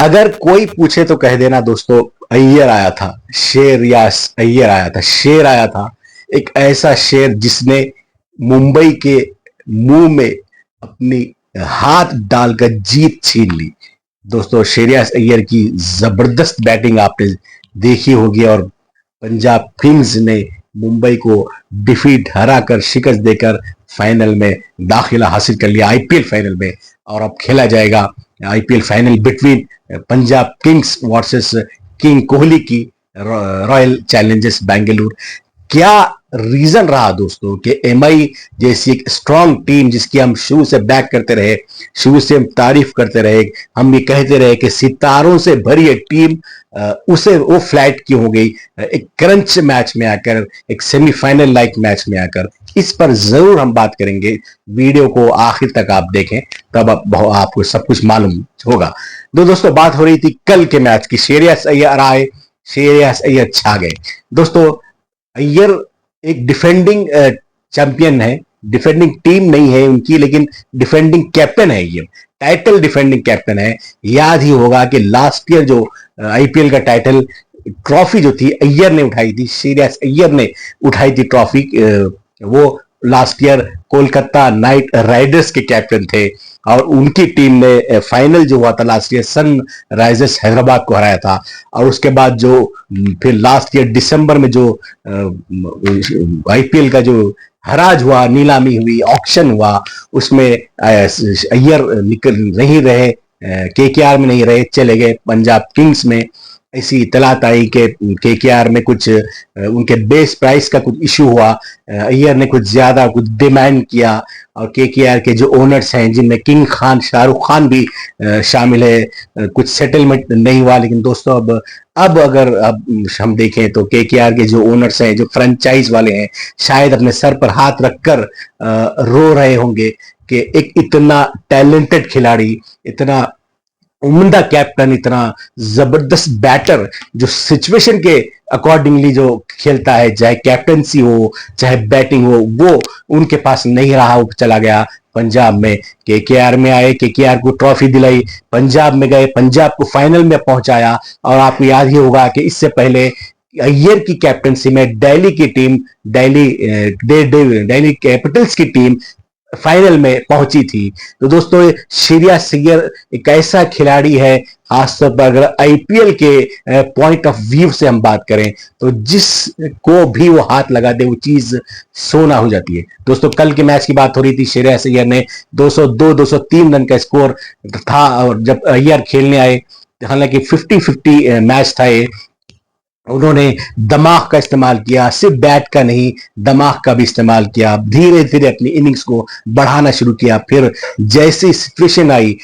अगर कोई पूछे तो कह देना दोस्तों, अय्यर आया था, शेर या अय्यर आया था, शेर आया था। एक ऐसा शेर जिसने मुंबई के मुंह में अपनी हाथ डालकर जीत छीन ली। दोस्तों श्रेयस अय्यर की जबरदस्त बैटिंग आपने देखी होगी और पंजाब किंग्स ने मुंबई को डिफीट हराकर, शिकस्त देकर फाइनल में दाखिला हासिल कर लिया, आईपीएल फाइनल में। और अब खेला जाएगा IPL final between Punjab Kings versus king Kohli की रॉयल चैलेंजर्स बेंगलुरु। क्या रीजन रहा दोस्तों कि एमआई जैसी एक स्ट्रांग टीम, जिसकी हम शुरू से बैक करते रहे, शुरू से हम तारीफ करते रहे, हम ये कहते रहे कि सितारों से भरी एक टीम, उसे वो फ्लैट क्यों हो गई एक क्रंच मैच में आकर, एक सेमीफाइनल लाइक मैच में आकर। इस पर जरूर हम बात करेंगे। वीडियो को आखिर तक आप देखें, तब आपको सब कुछ मालूम होगा। दोस्तों बात हो रही थी कल के मैच की। श्रेयस अय्यर आए, श्रेयस अय्यर छा गए। दोस्तों अय्यर एक डिफेंडिंग चैंपियन है, डिफेंडिंग टीम नहीं है उनकी, लेकिन डिफेंडिंग कैप्टन है। ये टाइटल डिफेंडिंग कैप्टन है। याद ही होगा कि लास्ट ईयर जो आईपीएल का टाइटल ट्रॉफी जो थी अय्यर ने उठाई थी, श्रेयस अय्यर ने उठाई थी ट्रॉफी। वो last year Kolkata night Riders के कैप्टन थे और उनकी टीम ने फाइनल जो हुआ था लास्ट ईयर सनराइजर्स हैदराबाद को हराया था। और उसके बाद जो फिर लास्ट ईयर दिसंबर में जो आईपीएल का जो हराज हुआ, नीलामी हुई, ऑक्शन हुआ, उसमें अय्यर निकल नहीं रहे, केकेआर में नहीं रहे, चले गए पंजाब किंग्स में। ऐसी इतलात आई कि केकेआर में कुछ उनके बेस प्राइस का कुछ इशू हुआ, अय्यर ने कुछ ज्यादा कुछ डिमांड किया और केकेआर के जो ओनर्स हैं, जिनमें किंग खान, शाहरुख खान भी शामिल है, कुछ सेटलमेंट नहीं हुआ। लेकिन दोस्तों अब अगर अब हम देखें तो केकेआर के जो ओनर्स हैं, जो फ्रेंचाइज वाले हैं, शायद अपने सर पर हाथ रखकर रो रहे होंगे कि एक इतना टैलेंटेड खिलाड़ी, इतना उम्दा कैप्टन, इतना जबरदस्त बैटर, जो सिचुएशन के अकॉर्डिंगली जो खेलता है, चाहे कैप्टनसी हो चाहे बैटिंग हो, वो उनके पास नहीं रहा, वो चला गया पंजाब में। केकेआर में आए, केकेआर को ट्रॉफी दिलाई, पंजाब में गए, पंजाब को फाइनल में पहुंचाया। और आपको याद ही होगा कि इससे पहले अय्यर की कैप्टनसी में दिल्ली की टीम, दिल्ली कैपिटल्स की टीम फाइनल में पहुंची थी। तो दोस्तों श्रेयस अय्यर एक ऐसा खिलाड़ी है, खासतौर पर अगर आईपीएल के पॉइंट ऑफ व्यू से हम बात करें, तो जिसको भी वो हाथ लगा दे वो चीज सोना हो जाती है। दोस्तों कल के मैच की बात हो रही थी, श्रेयस अय्यर ने 202 203 रन का स्कोर था। और जब अय्यर खेलने आए, हालांकि 50-50 मैच था ये, उन्होंने दिमाग का इस्तेमाल किया, सिर्फ बैट का नहीं, दिमाग का भी इस्तेमाल किया। धीरे धीरे अपनी इनिंग्स को बढ़ाना शुरू किया। फिर जैसी सिचुएशन आई,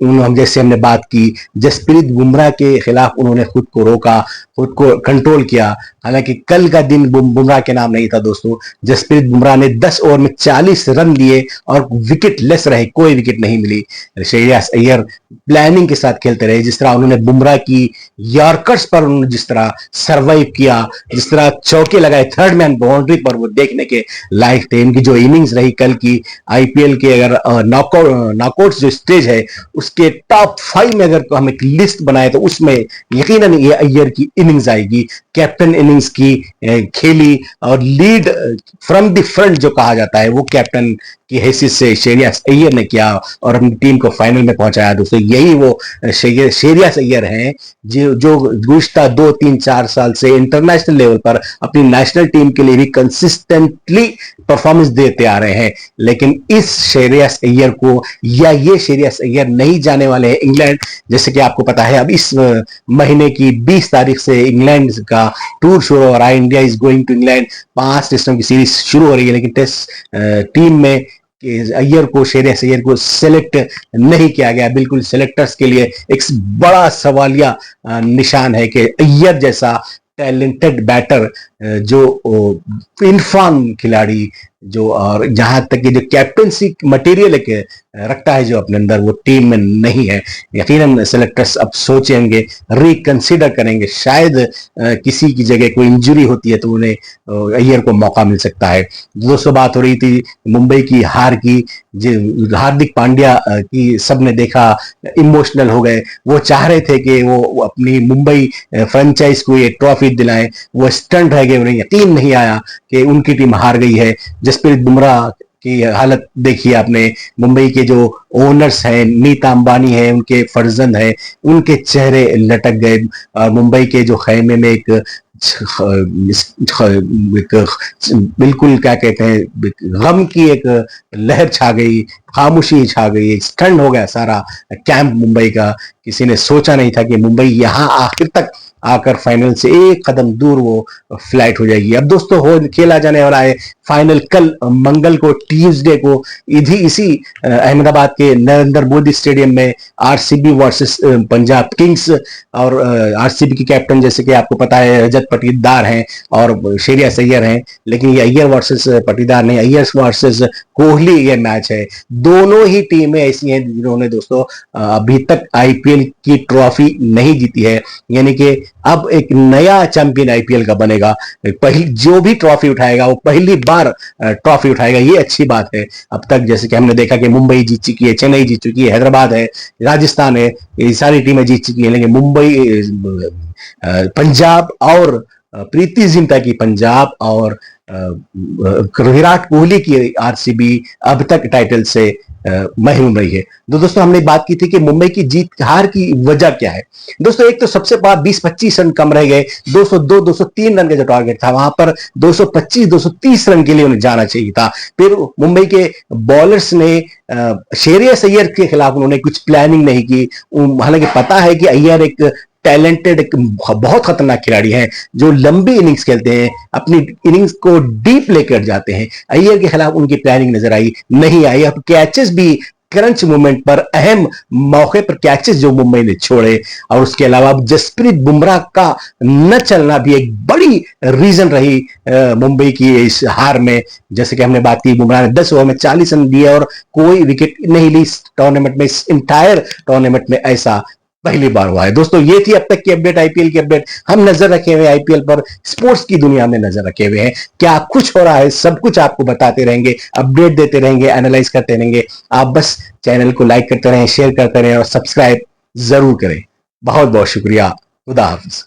जैसे हमने बात की, जसप्रीत बुमराह के खिलाफ उन्होंने खुद को रोका, खुद को कंट्रोल किया। हालांकि कल का दिन बुमराह के नाम नहीं था दोस्तों। जसप्रीत बुमराह ने 10 ओवर में 40 रन दिए और विकेट लेस रहे, कोई विकेट नहीं मिली। श्रेयस अय्यर प्लानिंग के साथ खेलते रहे। जिस तरह उन्होंने बुमराह की यॉर्कर्स पर उन्होंने जिस तरह सर्वाइव किया, जिस तरह चौके लगाए थर्ड मैन बाउंड्री पर, वो देखने के लायक थे। इनकी जो इनिंग्स रही कल की आईपीएल के, अगर नॉकआउट जो स्टेज है उसके टॉप 5 में अगर हम एक लिस्ट बनाए तो उसमें यकीनन ये अय्यर की इनिंग्स आएगी। कैप्टन इनिंग्स की खेली और लीड फ्रॉम द फ्रंट जो कहा जाता है, वो कैप्टन की हैसियत से श्रेयस अय्यर ने किया और अपनी टीम को फाइनल में पहुंचाया। दोस्तों यही वो श्रेयस अय्यर हैं जो गुज़िश्ता 2-3-4 साल से इंटरनेशनल लेवल पर अपनी नेशनल टीम के लिए भी कंसिस्टेंटली परफॉर्मेंस देते आ रहे हैं। लेकिन इस श्रेयस अय्यर को, या ये श्रेयस अय्यर नहीं जाने वाले हैं इंग्लैंड। जैसे कि आपको पता है अब इस महीने की 20 तारीख से इंग्लैंड का टूर शुरू हो रहा है। India is going to England. 5 टेस्टों की सीरीज शुरू हो रही है, लेकिन टेस्ट टीम में अय्यर को, श्रेयस अय्यर को सिलेक्ट नहीं किया गया। बिल्कुल सिलेक्टर्स के लिए एक बड़ा सवालिया निशान है कि अय्यर जैसा टैलेंटेड बैटर, जो इरफान खिलाड़ी, जो, और जहां तक कि जो कैप्टनसी मटेरियल एक रखता है जो अपने अंदर, वो टीम में नहीं है। यकीनन सेलेक्टर्स अब सोचेंगे, रिकंसिडर करेंगे, शायद किसी की जगह कोई इंजरी होती है तो उन्हें अय्यर को मौका मिल सकता है। दोस्तों, बात हो रही थी मुंबई की हार की, जो हार्दिक पांड्या की सबने देखा, इमोशनल हो गए। वो चाह रहे थे कि वो अपनी मुंबई फ्रेंचाइज को ये ट्रॉफी दिलाएं, वो स्टंट रह गए, उन्हें यकीन नहीं आया कि उनकी टीम हार गई है। जसप्रीत बुमराह की हालत देखिए आपने, मुंबई के जो ओनर्स हैं, नीता अंबानी है, उनके फर्जंद है, उनके चेहरे लटक गए। मुंबई के जो खैमे में एक बिल्कुल क्या कहते हैं, गम की एक लहर छा गई, खामोशी छा गई, ठंड हो गया सारा कैंप मुंबई का। किसी ने सोचा नहीं था कि मुंबई यहां आखिर तक आकर फाइनल से एक कदम दूर वो फ्लाइट हो जाएगी। अब दोस्तों, हो खेला जाने वाला है फाइनल कल मंगल को, ट्यूसडे को, इसी अहमदाबाद के नरेंद्र मोदी स्टेडियम में आरसीबी वर्सेस पंजाब किंग्स। और आरसीबी की कैप्टन जैसे कि आपको पता है रजत पाटीदार हैं और श्रेयस अय्यर हैं, लेकिन ये अय्यर वर्सेस पाटीदार नहीं, अय्यर वर्सेस कोहली ये मैच है। दोनों ही टीमें ऐसी हैं जिन्होंने दोस्तों अभी तक आईपीएल की ट्रॉफी नहीं जीती है, यानी कि अब एक नया चैंपियन आईपीएल का बनेगा। पहली जो भी ट्रॉफी उठाएगा वो पहली बार ट्रॉफी उठाएगा, ये अच्छी बात है। अब तक जैसे कि हमने देखा कि मुंबई जीत चुकी है, चेन्नई जीत चुकी है, हैदराबाद है, राजस्थान है, ये सारी टीमें जीत चुकी है, लेकिन मुंबई, पंजाब और प्रीति जिंटा की पंजाब और विराट कोहली की आरसीबी अब तक टाइटल से महरूम रही है। तो दोस्तों, हमने बात की थी कि मुंबई की जीत हार की वजह क्या है। दोस्तों, एक तो सबसे बात 20-25 रन कम रह गए, 202 203 रन का जो टारगेट था वहां पर 225 230 रन के लिए उन्हें जाना चाहिए था। फिर मुंबई के बॉलर्स ने श्रेयस अय्यर के खिलाफ उन्होंने कुछ प्लानिंग नहीं की। हालांकि पता है कि अय्यर एक टैलेंटेड, एक बहुत खतरनाक खिलाड़ी है जो लंबी इनिंग्स खेलते हैं, अपनी इनिंग्स को डीप लेकर जाते हैं। अय्यर के खिलाफ उनकी प्लानिंग नजर आई नहीं आई। अब कैचेस भी क्रंच मोमेंट पर, अहम मौके पर कैचेस जो मुंबई ने छोड़े, और उसके अलावा जसप्रीत बुमराह का न चलना भी एक बड़ी रीजन रही मुंबई की इस हार में। जैसे कि हमने बात की, बुमराह ने 10 ओवर में 40 रन दिए और कोई विकेट नहीं ली इस टूर्नामेंट में, इस इंटायर टूर्नामेंट में ऐसा पहली बार हुआ है। दोस्तों, ये थी अब तक की अपडेट, आईपीएल की अपडेट। हम नजर रखे हुए आईपीएल पर, स्पोर्ट्स की दुनिया में नजर रखे हुए हैं, क्या कुछ हो रहा है सब कुछ आपको बताते रहेंगे, अपडेट देते रहेंगे, एनालाइज करते रहेंगे। आप बस चैनल को लाइक करते रहें, शेयर करते रहें और सब्सक्राइब जरूर करें। बहुत बहुत शुक्रिया। खुदा हाफिज।